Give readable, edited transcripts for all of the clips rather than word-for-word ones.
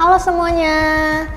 Halo semuanya,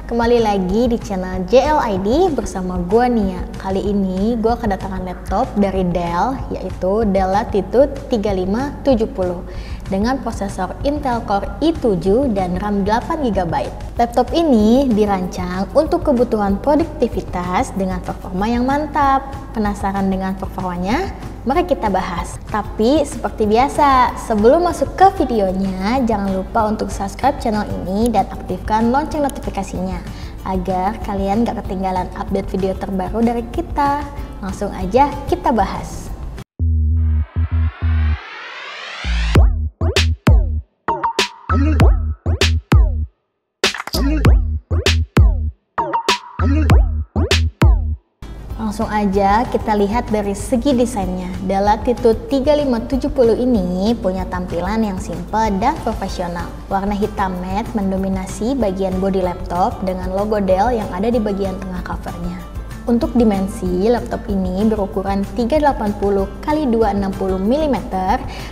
kembali lagi di channel JLID bersama gua Nia. Kali ini gua kedatangan laptop dari Dell, yaitu Dell Latitude 3570 dengan prosesor Intel Core i7 dan RAM 8GB. Laptop ini dirancang untuk kebutuhan produktivitas dengan performa yang mantap. Penasaran dengan performanya? Mari kita bahas. Tapi seperti biasa, sebelum masuk ke videonya, jangan lupa untuk subscribe channel ini dan aktifkan lonceng notifikasinya agar kalian gak ketinggalan update video terbaru dari kita. Langsung aja kita bahas. Langsung aja kita lihat dari segi desainnya. Dell Latitude 3570 ini punya tampilan yang simple dan profesional. Warna hitam matte mendominasi bagian bodi laptop dengan logo Dell yang ada di bagian tengah covernya. Untuk dimensi, laptop ini berukuran 380 x 260 mm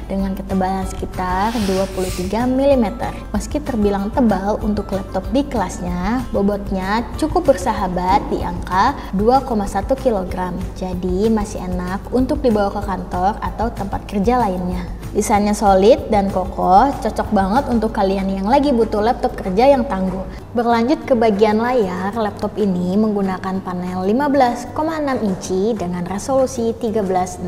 dengan ketebalan sekitar 23 mm. Meski terbilang tebal untuk laptop di kelasnya, bobotnya cukup bersahabat di angka 2,1 kg. Jadi masih enak untuk dibawa ke kantor atau tempat kerja lainnya. Desainnya solid dan kokoh, cocok banget untuk kalian yang lagi butuh laptop kerja yang tangguh. Berlanjut ke bagian layar, laptop ini menggunakan panel 15,6 inci dengan resolusi 1366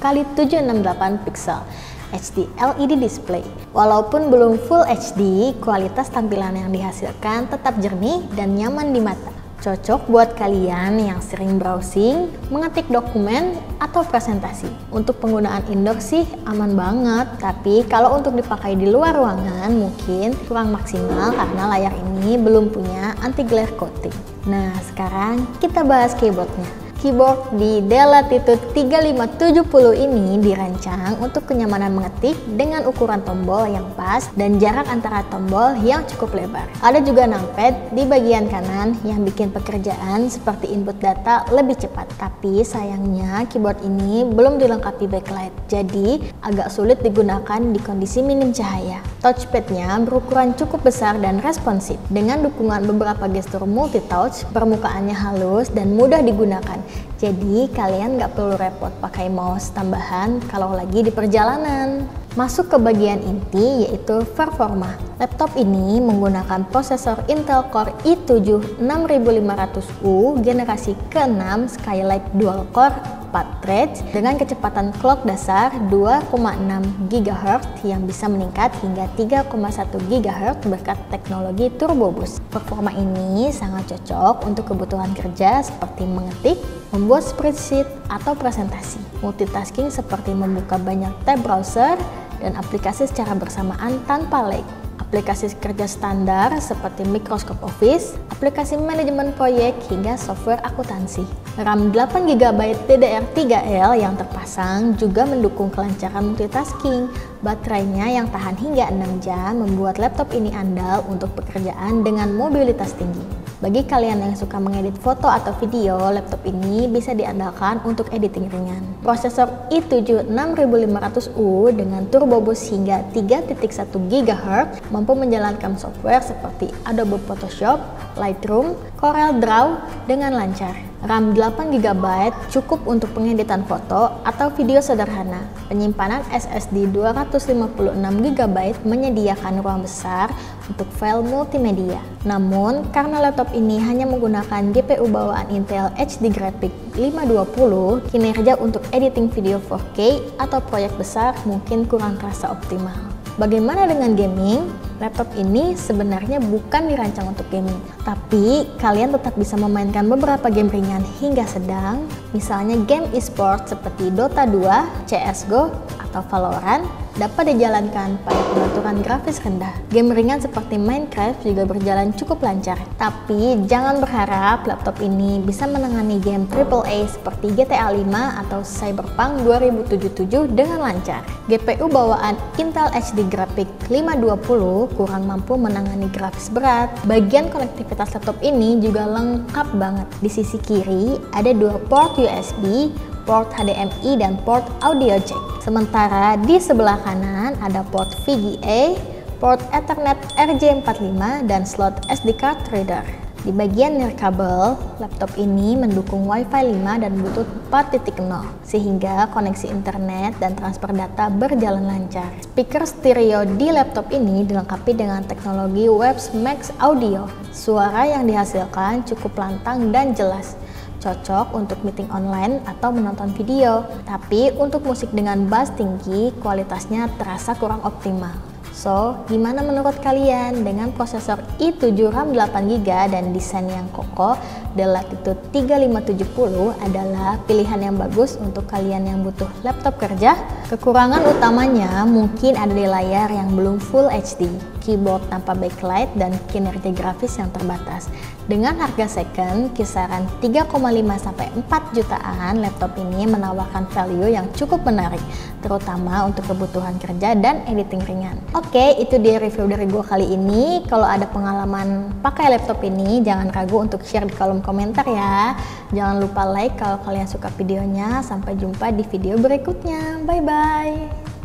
x 768 pixel HD LED display. Walaupun belum Full HD, kualitas tampilan yang dihasilkan tetap jernih dan nyaman di mata. Cocok buat kalian yang sering browsing, mengetik dokumen, atau presentasi. Untuk penggunaan indoor sih aman banget, tapi kalau untuk dipakai di luar ruangan mungkin kurang maksimal karena layar ini belum punya anti-glare coating. Nah, sekarang kita bahas keyboardnya. Keyboard di Dell Latitude 3570 ini dirancang untuk kenyamanan mengetik dengan ukuran tombol yang pas dan jarak antara tombol yang cukup lebar. Ada juga numpad di bagian kanan yang bikin pekerjaan seperti input data lebih cepat. Tapi sayangnya keyboard ini belum dilengkapi backlight, jadi agak sulit digunakan di kondisi minim cahaya. Touchpadnya berukuran cukup besar dan responsif. Dengan dukungan beberapa gestur multi-touch, permukaannya halus dan mudah digunakan. Jadi kalian nggak perlu repot pakai mouse tambahan kalau lagi di perjalanan. Masuk ke bagian inti yaitu performa. Laptop ini menggunakan prosesor Intel Core i7 6500U generasi ke-6 Skylake Dual Core 4 threads dengan kecepatan clock dasar 2,6 GHz yang bisa meningkat hingga 3,1 GHz berkat teknologi Turbo Boost. Performa ini sangat cocok untuk kebutuhan kerja seperti mengetik, membuat spreadsheet, atau presentasi. Multitasking seperti membuka banyak tab browser dan aplikasi secara bersamaan tanpa lag. Aplikasi kerja standar seperti Microsoft Office, aplikasi manajemen proyek, hingga software akuntansi. RAM 8GB DDR3L yang terpasang juga mendukung kelancaran multitasking. Baterainya yang tahan hingga 6 jam membuat laptop ini andal untuk pekerjaan dengan mobilitas tinggi. Bagi kalian yang suka mengedit foto atau video, laptop ini bisa diandalkan untuk editing ringan. Prosesor i7 6500U dengan turbo boost hingga 3,1 GHz mampu menjalankan software seperti Adobe Photoshop, Lightroom, Corel Draw dengan lancar. RAM 8GB cukup untuk pengeditan foto atau video sederhana. Penyimpanan SSD 256GB menyediakan ruang besar untuk file multimedia. Namun, karena laptop ini hanya menggunakan GPU bawaan Intel HD Graphics 520, kinerja untuk editing video 4K atau proyek besar mungkin kurang terasa optimal. Bagaimana dengan gaming? Laptop ini sebenarnya bukan dirancang untuk gaming, tapi kalian tetap bisa memainkan beberapa game ringan hingga sedang, misalnya game e-sport seperti Dota 2, CSGO, atau Valorant dapat dijalankan pada pengaturan grafis rendah. Game ringan seperti Minecraft juga berjalan cukup lancar. Tapi jangan berharap laptop ini bisa menangani game AAA seperti GTA 5 atau Cyberpunk 2077 dengan lancar. GPU bawaan Intel HD Graphics 520 kurang mampu menangani grafis berat. Bagian konektivitas laptop ini juga lengkap banget. Di sisi kiri ada 2 port USB, port HDMI, dan port audio jack. Sementara di sebelah kanan ada port VGA, port Ethernet RJ45 dan slot SD card reader. Di bagian nirkabel, laptop ini mendukung Wi-Fi 5 dan Bluetooth 4.0 sehingga koneksi internet dan transfer data berjalan lancar. Speaker stereo di laptop ini dilengkapi dengan teknologi Waves Max Audio. Suara yang dihasilkan cukup lantang dan jelas, cocok untuk meeting online atau menonton video. Tapi untuk musik dengan bass tinggi, kualitasnya terasa kurang optimal. So, gimana menurut kalian dengan prosesor i7 RAM 8GB dan desain yang kokoh? Dell Latitude 3570 adalah pilihan yang bagus untuk kalian yang butuh laptop kerja. Kekurangan utamanya mungkin ada di layar yang belum Full HD, keyboard tanpa backlight, dan kinerja grafis yang terbatas. Dengan harga second kisaran 3,5–4 jutaan, laptop ini menawarkan value yang cukup menarik, terutama untuk kebutuhan kerja dan editing ringan. Oke, itu dia review dari gue kali ini. Kalau ada pengalaman pakai laptop ini, jangan ragu untuk share di kolom komentar ya. Jangan lupa like kalau kalian suka videonya. Sampai jumpa di video berikutnya. Bye bye.